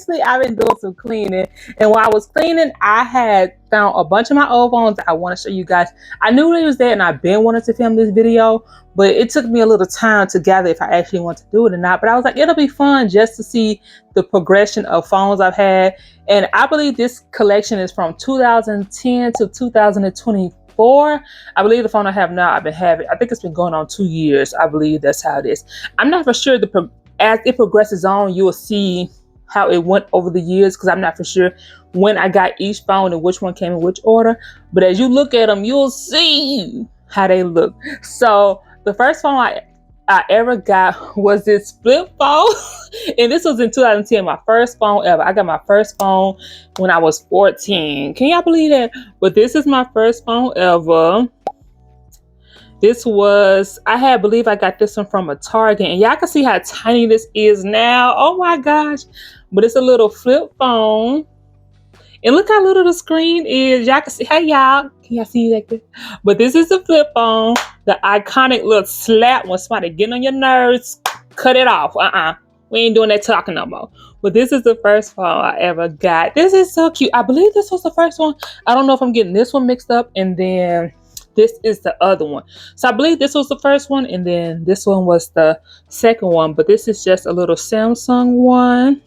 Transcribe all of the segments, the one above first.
recently I've been doing some cleaning, and while I was cleaning, I had found a bunch of my old phones that I want to show you guys. I knew they was there, and I've been wanting to film this video, but it took me a little time to gather if I actually want to do it or not. But I was like, it'll be fun just to see the progression of phones I've had. And I believe this collection is from 2010 to 2024. I believe the phone I have now, I've been having, I think it's been going on 2 years. I believe that's how it is. I'm not for sure. As it progresses on, you will see how it went over the years, because I'm not for sure when I got each phone and which one came in which order. But as you look at them, you'll see how they look. So the first phone I ever got was this flip phone. And this was in 2010, my first phone ever. I got my first phone when I was 14. Can y'all believe that? But this is my first phone ever. This was, I believe I got this one from a Target. And y'all can see how tiny this is now. Oh my gosh. But it's a little flip phone. And look how little the screen is. Y'all can see, hey y'all, can y'all see like this? But this is the flip phone. The iconic little slap when somebody getting on your nerves, cut it off. We ain't doing that talking no more. But this is the first phone I ever got. This is so cute. I believe this was the first one. I don't know if I'm getting this one mixed up, and then this is the other one. So I believe this was the first one, and then this one was the second one. But this is just a little Samsung one.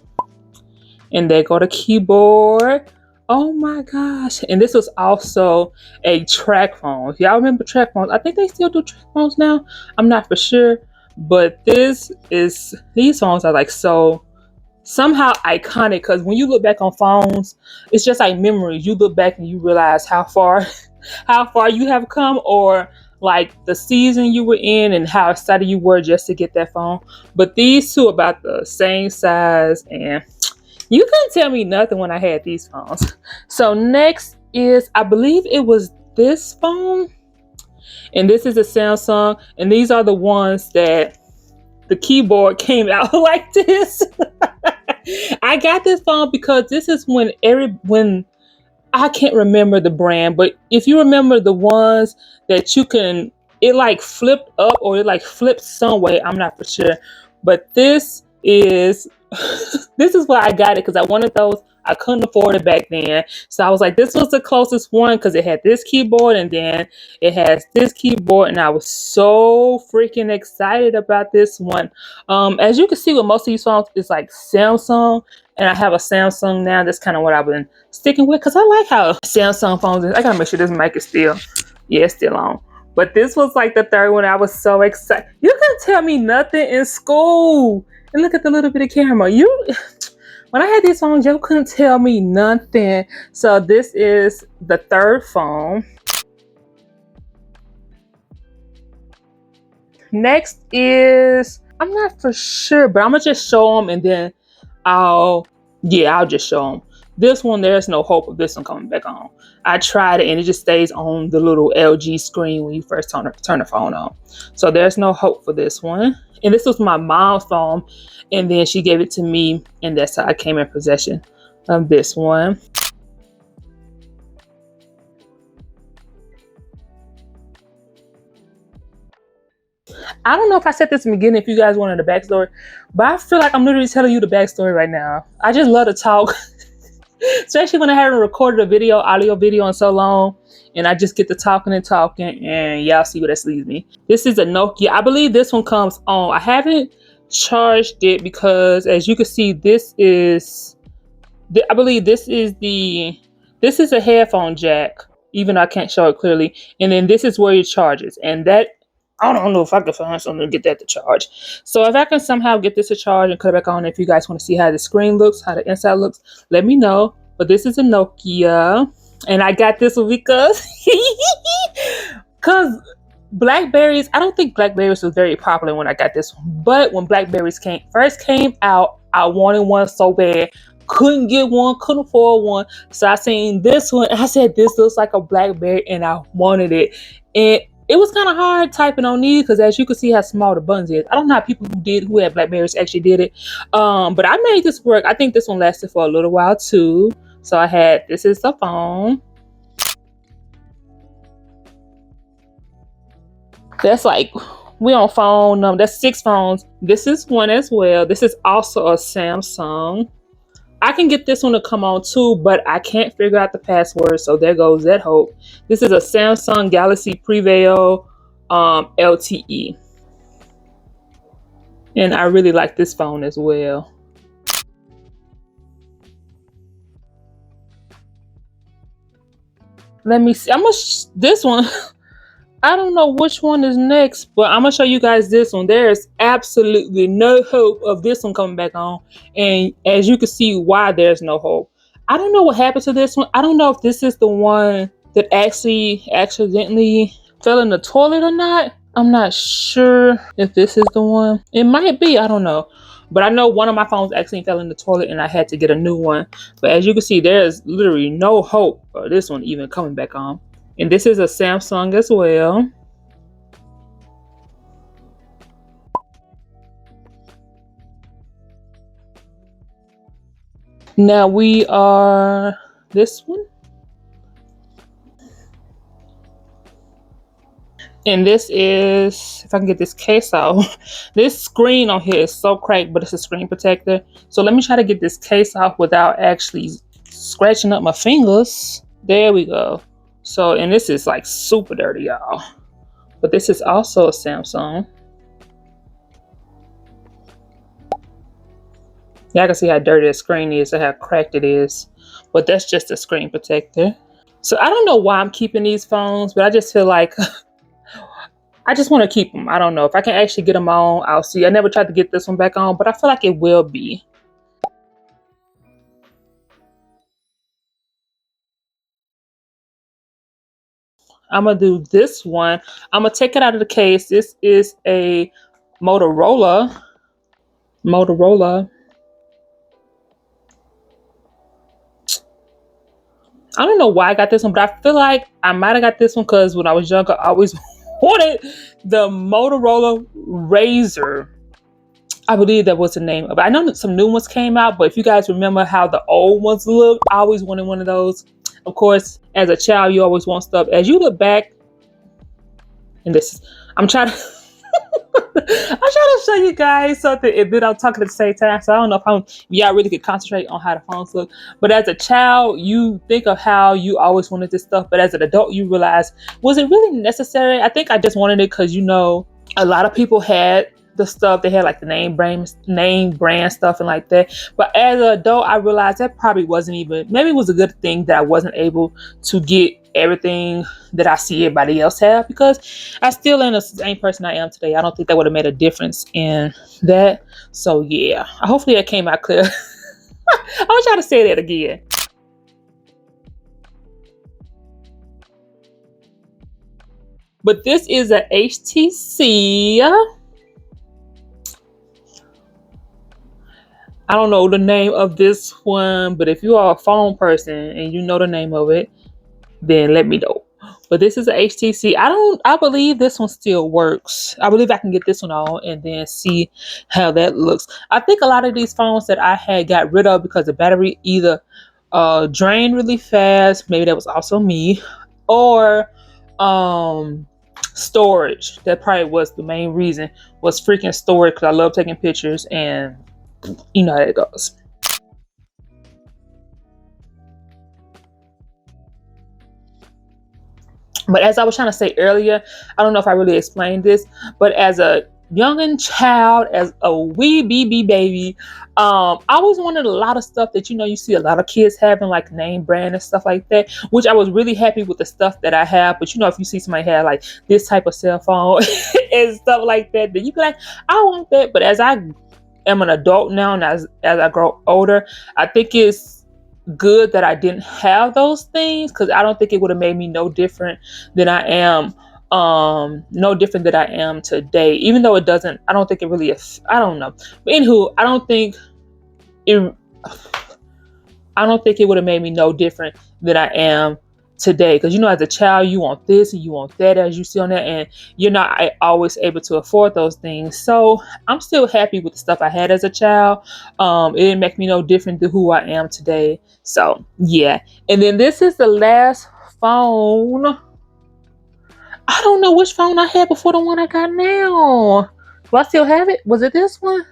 And there go the keyboard. Oh my gosh. And this was also a track phone. If y'all remember track phones, I think they still do track phones now. I'm not for sure. But these phones are like so somehow iconic, because when you look back on phones, it's just like memories. You look back and you realize how far you have come, or like the season you were in and how excited you were just to get that phone. But these two are about the same size, and you couldn't tell me nothing when I had these phones. So next is, I believe it was this phone. And this is a Samsung. And these are the ones that the keyboard came out like this. I got this phone because this is when I can't remember the brand, but if you remember the ones that it like flipped up or it like flipped some way, I'm not for sure. But this is why I got it, because I wanted those. I couldn't afford it back then. So I was like, this was the closest one, because it had this keyboard and then it has this keyboard. And I was so freaking excited about this one. As you can see with most of these phones, it's like Samsung. And I have a Samsung now. That's kind of what I've been sticking with, because I like how Samsung phones is. I gotta make sure this mic is still, yeah, it's still on. But this was like the third one. I was so excited. You couldn't tell me nothing in school. And look at the little bit of camera. When I had these phones, you couldn't tell me nothing. So this is the third phone. Next is, I'm not for sure, but I'm gonna just show them, and then I'll just show them. This one, there's no hope of this one coming back on. I tried it and it just stays on the little LG screen when you first turn the phone on. So there's no hope for this one. And this was my mom's phone, and then she gave it to me, and that's how I came in possession of this one. I don't know if I said this in the beginning, if you guys wanted the backstory, but I feel like I'm literally telling you the backstory right now. I just love to talk, especially when I haven't recorded a audio video in so long, and I just get to talking, and y'all see where this leads me. This is a Nokia. I believe this one comes on. I haven't charged it because, as you can see, this is a headphone jack, even though I can't show it clearly. And then this is where it charges, and that, I don't know if I can find something to get that to charge. So if I can somehow get this to charge and cut it back on, if you guys want to see how the screen looks, how the inside looks, let me know. But this is a Nokia, and I got this one because Blackberries, I don't think Blackberries was very popular when I got this one. But when Blackberries first came out, I wanted one so bad. Couldn't get one, couldn't afford one. So I seen this one, and I said, this looks like a Blackberry, and I wanted it. And it was kind of hard typing on these, because as you can see how small the buttons is. I don't know how people who had Blackberries actually did it. But I made this work. I think this one lasted for a little while too. So this is the phone. That's like, we on phone, that's 6 phones. This is one as well. This is also a Samsung. I can get this one to come on too, but I can't figure out the password, so there goes that hope. This is a Samsung Galaxy Prevail LTE, and I really like this phone as well. Let me see. This one. I don't know which one is next, but I'm gonna show you guys this one. There is absolutely no hope of this one coming back on, and as you can see, why there's no hope. I don't know what happened to this one. I don't know if this is the one that actually accidentally fell in the toilet or not. I'm not sure if this is the one. It might be. I don't know. But I know one of my phones actually fell in the toilet and I had to get a new one. But as you can see, there is literally no hope for this one even coming back on. And this is a Samsung as well. Now we are this one. And this is, if I can get this case off, this screen on here is so cracked, but it's a screen protector. So let me try to get this case off without actually scratching up my fingers. There we go. So, and this is like super dirty, y'all. But this is also a Samsung. Y'all can see how dirty the screen is and how cracked it is. But that's just a screen protector. So I don't know why I'm keeping these phones, but I just feel like I just want to keep them. I don't know. If I can actually get them on, I'll see. I never tried to get this one back on, but I feel like it will be. I'm going to do this one. I'm going to take it out of the case. This is a Motorola. I don't know why I got this one, but I feel like I might have got this one because when I was younger, I always wanted the Motorola Razr. I believe that was the name of it. I know that some new ones came out, but if you guys remember how the old ones looked, I always wanted one of those. Of course, as a child, you always want stuff. As you look back, and this is, I'm trying to I'm trying to show you guys something, and then I'm talking at the same time. So I don't know if y'all really could concentrate on how the phones look. But as a child, you think of how you always wanted this stuff. But as an adult, you realize, was it really necessary? I think I just wanted it because, you know, a lot of people had the stuff. They had like the name brand stuff and like that. But as an adult, I realized that probably wasn't even, maybe it was a good thing that I wasn't able to get everything that I see everybody else have, because I still am the same person I am today. I don't think that would have made a difference in that. So yeah, hopefully that came out clear. I'm gonna try to say that again. But this is a HTC. I don't know the name of this one, but if you are a phone person and you know the name of it, then let me know. But this is a HTC. I believe this one still works. I believe I can get this one on and then see how that looks. I think a lot of these phones that I had got rid of because the battery either drained really fast, maybe that was also me, or storage. That probably was the main reason, was freaking storage, because I love taking pictures and you know how it goes. But as I was trying to say earlier, I don't know if I really explained this, but as a youngin' child, as a wee baby, I always wanted a lot of stuff that, you know, you see a lot of kids having, like name brand and stuff like that, which I was really happy with the stuff that I have. But you know, if you see somebody have like this type of cell phone and stuff like that, then you be like, I want that. But as I am an adult now, and as I grow older, I think it's good that I didn't have those things, because I don't think it would have made me no different than I am today. Even though it doesn't, I don't think it really is. I don't know. But anywho, it I don't think it would have made me no different than I am today. Because, you know, as a child, you want this and you want that, as you see on that, and you're not always able to afford those things. So I'm still happy with the stuff I had as a child. It didn't make me no different than who I am today. So yeah. And then this is the last phone. I don't know which phone I had before the one I got now. Do I still have it? Was it this one?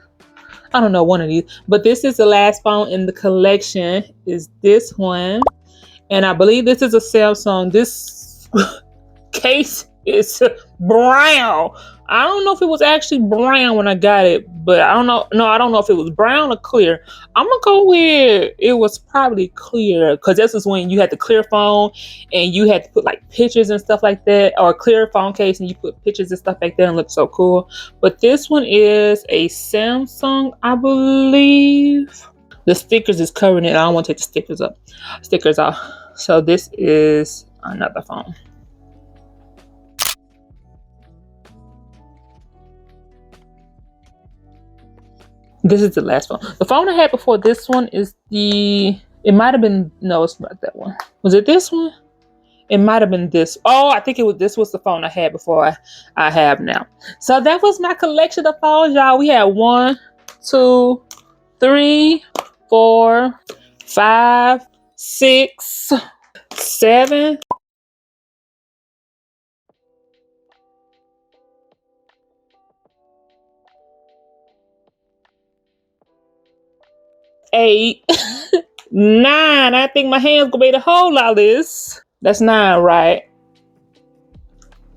I don't know, one of these. But this is the last phone in the collection. Is this one? And I believe this is a Samsung. This case is brown. I don't know if it was actually brown when I got it, but I don't know. No, I don't know if it was brown or clear. I'm gonna go with it was probably clear because this is when you had the clear phone and you had to put like pictures and stuff like that, or a clear phone case and you put pictures and stuff like that and look so cool. But this one is a Samsung, I believe. The stickers is covering it. I don't want to take the stickers off. So this is another phone. This is the last phone. The phone I had before this one is it might have been, no, it's not that one. Was it this one? It might have been this. Oh, I think this was the phone I had before I have now. So that was my collection of phones, y'all. We had 1, 2, 3, 4, 5, 6, 7. 8, 9. I think my hands gonna be the whole lot of this. That's 9, right?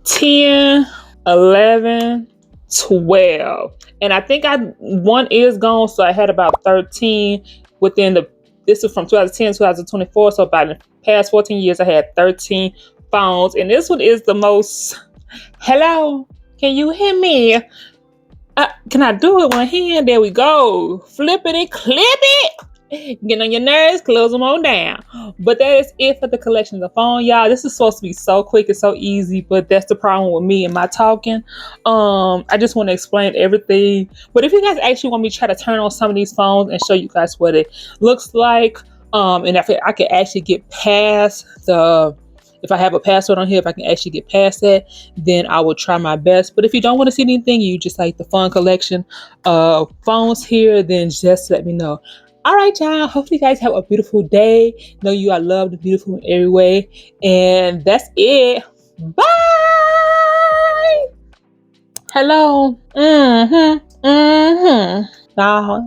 10, 11, 12. And I think one is gone, so I had about 13 within this is from 2010 2024. So about the past 14 years, I had 13 phones. And this one is the most, hello, can you hear me? Can I do it with one hand? There we go. Flip it and clip it. Get on your nerves, close them on down. But that is it for the collection of the phone, y'all. This is supposed to be so quick and so easy, but that's the problem with me and my talking. I just want to explain everything. But if you guys actually want me to try to turn on some of these phones and show you guys what it looks like, and if I can actually get past if I have a password on here, if I can actually get past that, then I will try my best. But if you don't want to see anything, you just like the fun collection of phones here, then just let me know. All right, y'all. Hopefully you guys have a beautiful day. Know you are loved and beautiful in every way. And that's it. Bye. Hello. Nah.